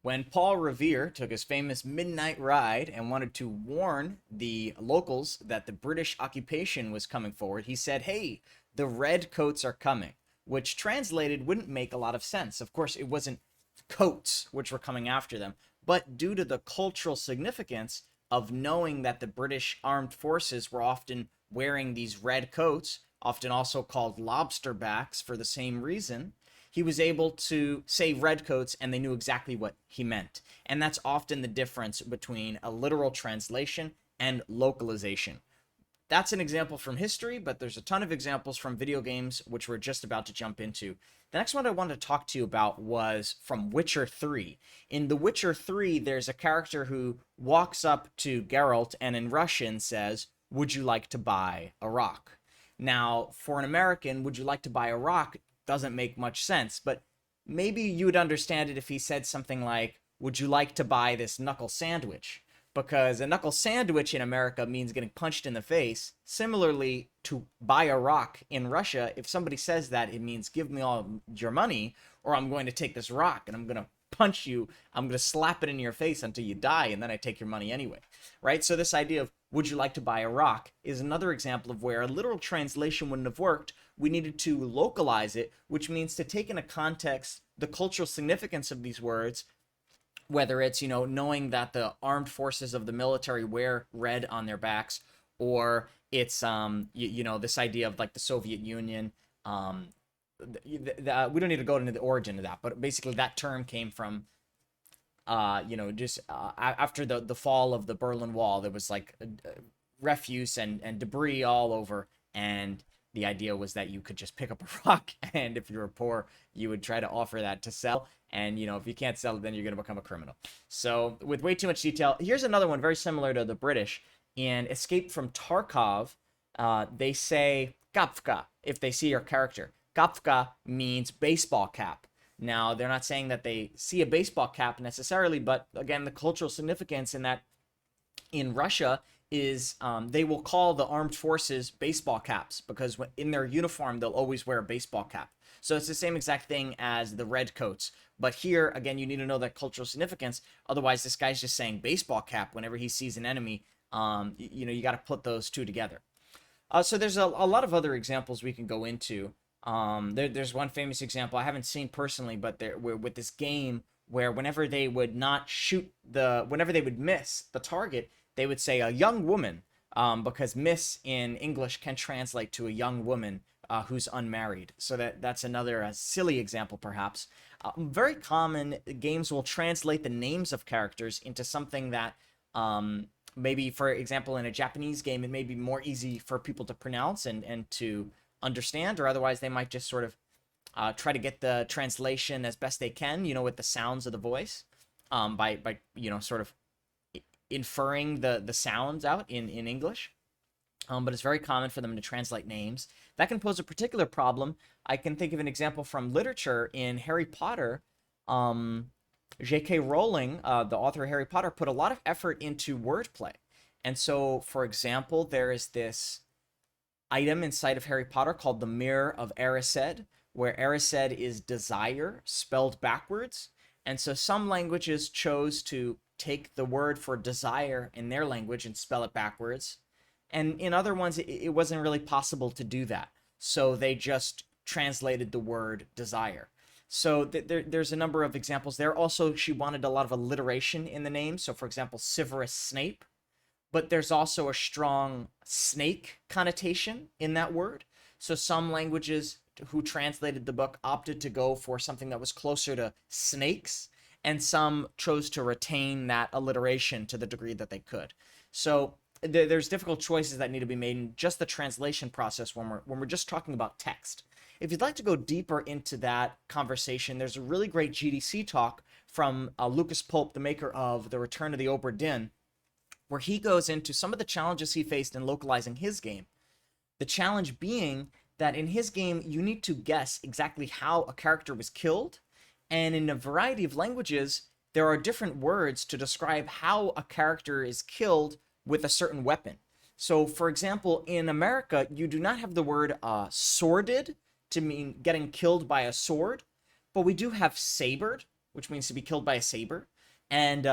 When Paul Revere took his famous midnight ride and wanted to warn the locals that the British occupation was coming forward, he said, "Hey, the redcoats are coming," which translated wouldn't make a lot of sense. Of course, it wasn't coats which were coming after them, but due to the cultural significance of knowing that the British armed forces were often wearing these red coats, often also called lobster backs for the same reason, he was able to say redcoats and they knew exactly what he meant. And that's often the difference between a literal translation and localization. That's an example from history, but there's a ton of examples from video games, which we're just about to jump into. The next one I wanted to talk to you about was from Witcher 3. In The Witcher 3, there's a character who walks up to Geralt and in Russian says, "Would you like to buy a rock?" Now, for an American, "would you like to buy a rock?" doesn't make much sense, but maybe you would understand it if he said something like, "Would you like to buy this knuckle sandwich?" Because a knuckle sandwich in America means getting punched in the face. Similarly, to buy a rock in Russia, if somebody says that, it means give me all your money, or I'm going to take this rock and I'm going to punch you. I'm going to slap it in your face until you die, and then I take your money anyway. Right? So this idea of "would you like to buy a rock" is another example of where a literal translation wouldn't have worked. We needed to localize it, which means to take into context the cultural significance of these words, whether it's, knowing that the armed forces of the military wear red on their backs, or it's, this idea of like the Soviet Union. We don't need to go into the origin of that, but basically that term came from, just after the fall of the Berlin Wall, there was like refuse and debris all over, and the idea was that you could just pick up a rock, and if you were poor, you would try to offer that to sell. And, if you can't sell it, then you're going to become a criminal. So with way too much detail, here's another one very similar to the British. In Escape from Tarkov, they say "kapka" if they see your character. Kapka means baseball cap. Now, they're not saying that they see a baseball cap necessarily, but again, the cultural significance in that in Russia is they will call the armed forces baseball caps because in their uniform, they'll always wear a baseball cap. So it's the same exact thing as the red coats. But here, again, you need to know that cultural significance. Otherwise, this guy's just saying baseball cap whenever he sees an enemy. You got to put those two together. So there's a lot of other examples we can go into. There's one famous example I haven't seen personally, but with this game where whenever they would not shoot whenever they would miss the target, they would say "a young woman," because "miss" in English can translate to a young woman who's unmarried. So that's another silly example, perhaps. Very common, games will translate the names of characters into something that maybe, for example, in a Japanese game, it may be more easy for people to pronounce and to understand, or otherwise they might just sort of try to get the translation as best they can, with the sounds of the voice, by sort of inferring the sounds out in English. But it's very common for them to translate names. That can pose a particular problem. I can think of an example from literature in Harry Potter. J.K. Rowling, the author of Harry Potter, put a lot of effort into wordplay. And so, for example, there is this item inside of Harry Potter called the Mirror of Erised, where Erised is desire spelled backwards. And so some languages chose to take the word for desire in their language and spell it backwards. And in other ones, it wasn't really possible to do that. So they just translated the word desire. So there's a number of examples there. Also, she wanted a lot of alliteration in the name. So, for example, Severus Snape. But there's also a strong snake connotation in that word. So some languages who translated the book opted to go for something that was closer to snakes, and some chose to retain that alliteration to the degree that they could. So there's difficult choices that need to be made in just the translation process when we're just talking about text. If you'd like to go deeper into that conversation, there's a really great GDC talk from Lucas Pope, the maker of The Return of the Obra Dinn, where he goes into some of the challenges he faced in localizing his game. The challenge being that in his game, you need to guess exactly how a character was killed, and in a variety of languages, there are different words to describe how a character is killed with a certain weapon. So, for example, in America, you do not have the word sworded to mean getting killed by a sword, but we do have sabered, which means to be killed by a saber. and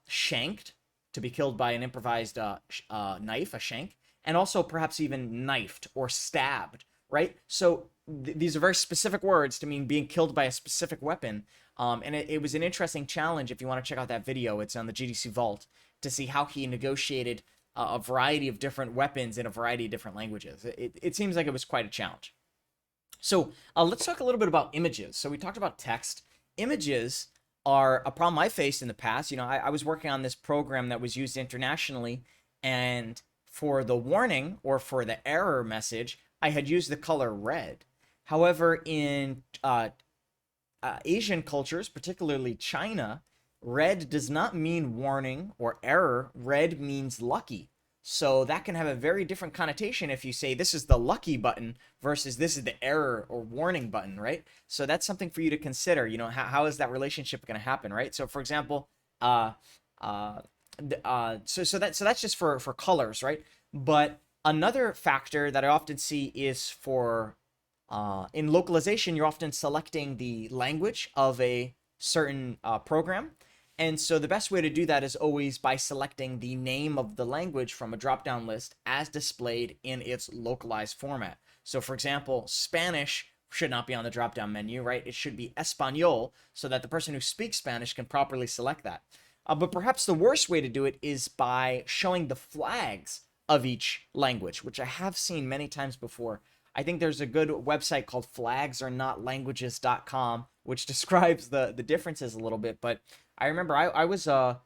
shanked, to be killed by an improvised knife, a shank, and also perhaps even knifed or stabbed, right? So these are very specific words to mean being killed by a specific weapon. And it was an interesting challenge. If you want to check out that video, it's on the GDC Vault, to see how he negotiated a variety of different weapons in a variety of different languages. It seems like it was quite a challenge. So let's talk a little bit about images. So we talked about text. Images are a problem I faced in the past. You know, I was working on this program that was used internationally, and for the warning or for the error message, I had used the color red. However, in Asian cultures, particularly China, red does not mean warning or error. Red means lucky. So that can have a very different connotation if you say this is the lucky button versus this is the error or warning button, right? So that's something for you to consider. You know, how is that relationship going to happen, right? So for example, uh, that's just for colors, right? But another factor that I often see is for in localization, you're often selecting the language of a certain program. And so the best way to do that is always by selecting the name of the language from a drop-down list as displayed in its localized format. So for example, Spanish should not be on the drop-down menu, right? It should be Español, so that the person who speaks Spanish can properly select that. But perhaps the worst way to do it is by showing the flags of each language, which I have seen many times before. I think there's a good website called flagsarnotlanguages.com, which describes the differences a little bit. But I remember I was sort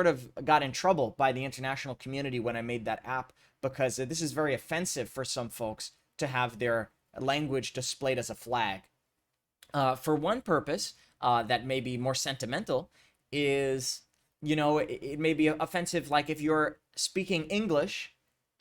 of got in trouble by the international community when I made that app, because this is very offensive for some folks to have their language displayed as a flag. For one purpose that may be more sentimental is, you know, it may be offensive, like if you're speaking English,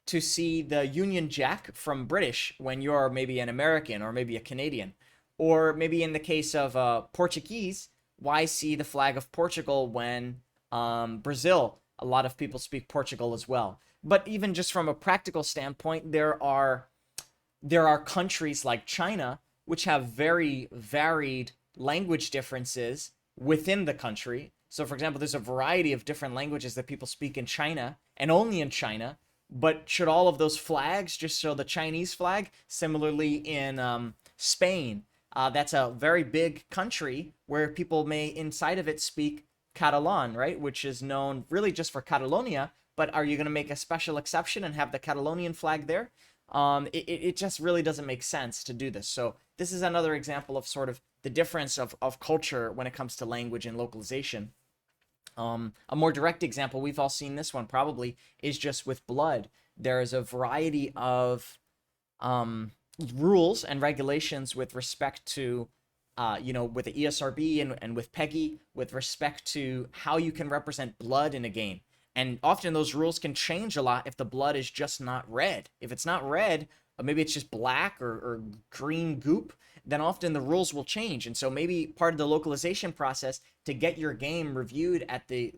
to see the Union Jack from British when you're maybe an American or maybe a Canadian. Or maybe in the case of Portuguese, why see the flag of Portugal when Brazil, a lot of people speak Portugal as well. But even just from a practical standpoint, there are countries like China which have very varied language differences within the country. So, for example, there's a variety of different languages that people speak in China and only in China. But should all of those flags just show the Chinese flag? Similarly, in Spain, that's a very big country where people may inside of it speak Catalan, right? Which is known really just for Catalonia. But are you going to make a special exception and have the Catalonian flag there? It just really doesn't make sense to do this. So this is another example of sort of the difference of culture when it comes to language and localization. A more direct example, we've all seen this one probably, is just with blood. There is a variety of rules and regulations with respect to, with the ESRB and with PEGI, with respect to how you can represent blood in a game. And often those rules can change a lot if the blood is just not red. If it's not red, or maybe it's just black or green goop, then often the rules will change. And so maybe part of the localization process to get your game reviewed at the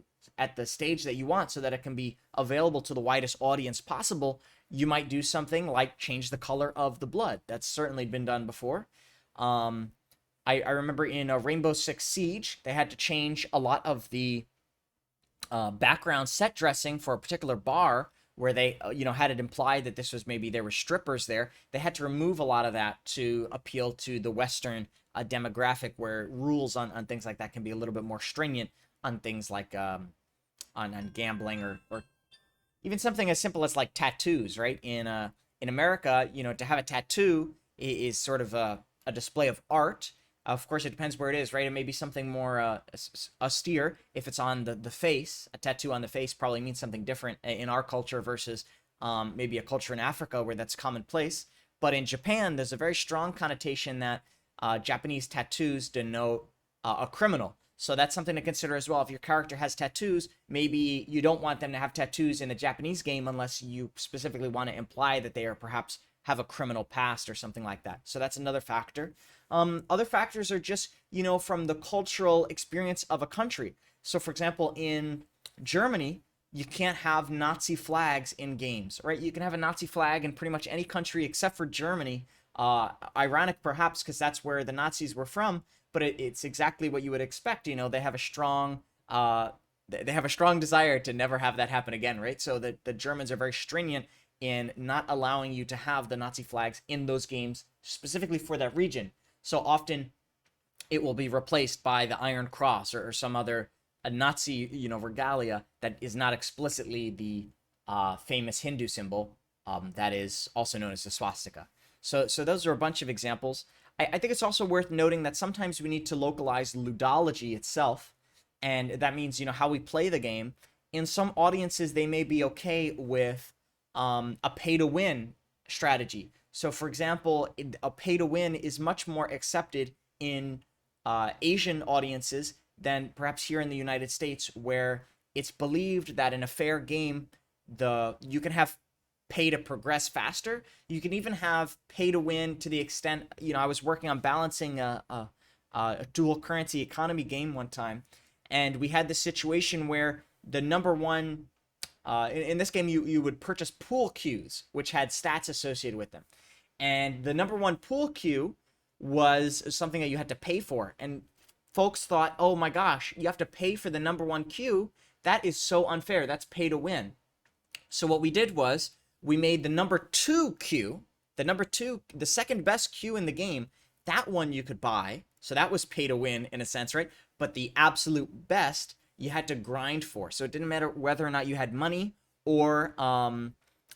stage that you want so that it can be available to the widest audience possible, you might do something like change the color of the blood. That's certainly been done before. I remember in Rainbow Six Siege, they had to change a lot of the background set dressing for a particular bar where they had it implied that this was maybe there were strippers there. They had to remove a lot of that to appeal to the Western demographic, where rules on things like that can be a little bit more stringent on things like on gambling or even something as simple as like tattoos, right? In America, to have a tattoo is sort of a display of art. Of course, it depends where it is, right? It may be something more austere. If it's on the face, a tattoo on the face probably means something different in our culture versus maybe a culture in Africa where that's commonplace. But in Japan, there's a very strong connotation that Japanese tattoos denote a criminal. So that's something to consider as well. If your character has tattoos, maybe you don't want them to have tattoos in the Japanese game unless you specifically want to imply that they are perhaps have a criminal past or something like that. So that's another factor. Other factors are just, from the cultural experience of a country. So, for example, in Germany, you can't have Nazi flags in games, right? You can have a Nazi flag in pretty much any country except for Germany. Ironic, perhaps, because that's where the Nazis were from. but it's exactly what you would expect. You know, they have a strong they have a strong desire to never have that happen again, right? So the Germans are very stringent in not allowing you to have the Nazi flags in those games specifically for that region. So often it will be replaced by the Iron Cross or some other a Nazi, regalia that is not explicitly the famous Hindu symbol that is also known as the swastika. So those are a bunch of examples. I think it's also worth noting that sometimes we need to localize ludology itself, and that means how we play the game. In some audiences, they may be okay with a pay-to-win strategy. So, for example, a pay-to-win is much more accepted in Asian audiences than perhaps here in the United States, where it's believed that in a fair game, you can have pay to progress faster. You can even have pay to win to the extent, I was working on balancing a dual currency economy game one time, and we had this situation where the number one in this game you would purchase pool cues which had stats associated with them, and the number one pool cue was something that you had to pay for, and folks thought, oh my gosh, you have to pay for the number one cue. That is so unfair. That's pay to win. So what we did was we made the number two cue, the second best cue in the game, that one you could buy. So that was pay to win in a sense, right? But the absolute best you had to grind for. So it didn't matter whether or not you had money or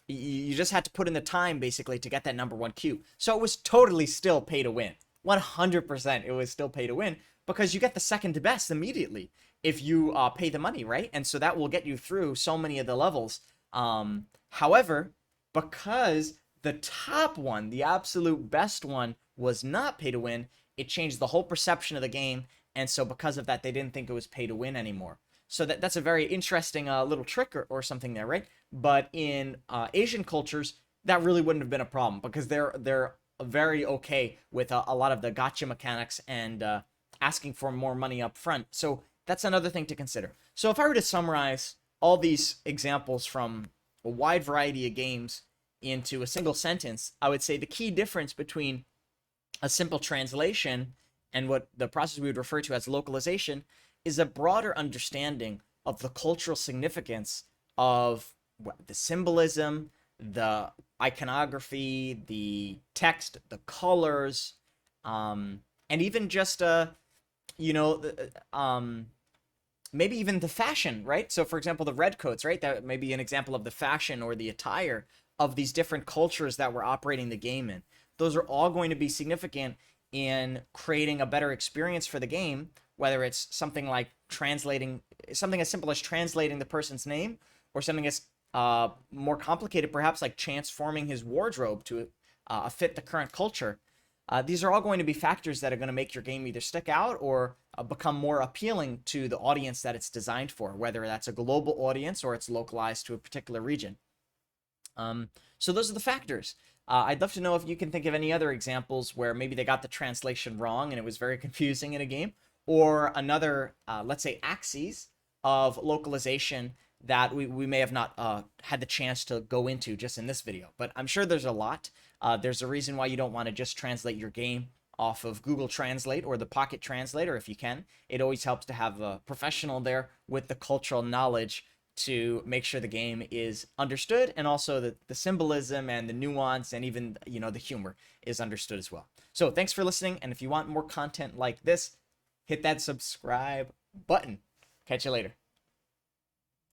you just had to put in the time basically to get that number one cue. So it was totally still pay to win. 100% it was still pay to win because you get the second best immediately if you pay the money, right? And so that will get you through so many of the levels. However, because the top one, the absolute best one, was not pay to win, it changed the whole perception of the game, and so because of that, they didn't think it was pay to win anymore. So that's a very interesting little trick or something there, right? But in Asian cultures, that really wouldn't have been a problem because they're very okay with a lot of the gotcha mechanics and asking for more money up front. So that's another thing to consider. So if I were to summarize all these examples from a wide variety of games into a single sentence, I would say the key difference between a simple translation and what the process we would refer to as localization is a broader understanding of the cultural significance of the symbolism, the iconography, the text, the colors, and even just maybe even the fashion, right? So for example, the redcoats, right? That may be an example of the fashion or the attire of these different cultures that we're operating the game in. Those are all going to be significant in creating a better experience for the game, whether it's something like something as simple as translating the person's name, or something as more complicated, perhaps like transforming his wardrobe to fit the current culture. These are all going to be factors that are going to make your game either stick out or become more appealing to the audience that it's designed for, whether that's a global audience or it's localized to a particular region. So those are the factors. I'd love to know if you can think of any other examples where maybe they got the translation wrong and it was very confusing in a game, or another, let's say, axes of localization that we may have not had the chance to go into just in this video. But I'm sure there's a lot. There's a reason why you don't want to just translate your game off of Google Translate or the Pocket Translator if you can. It always helps to have a professional there with the cultural knowledge to make sure the game is understood, and also that the symbolism and the nuance and even the humor is understood as well. So thanks for listening, and if you want more content like this, hit that subscribe button. Catch you later.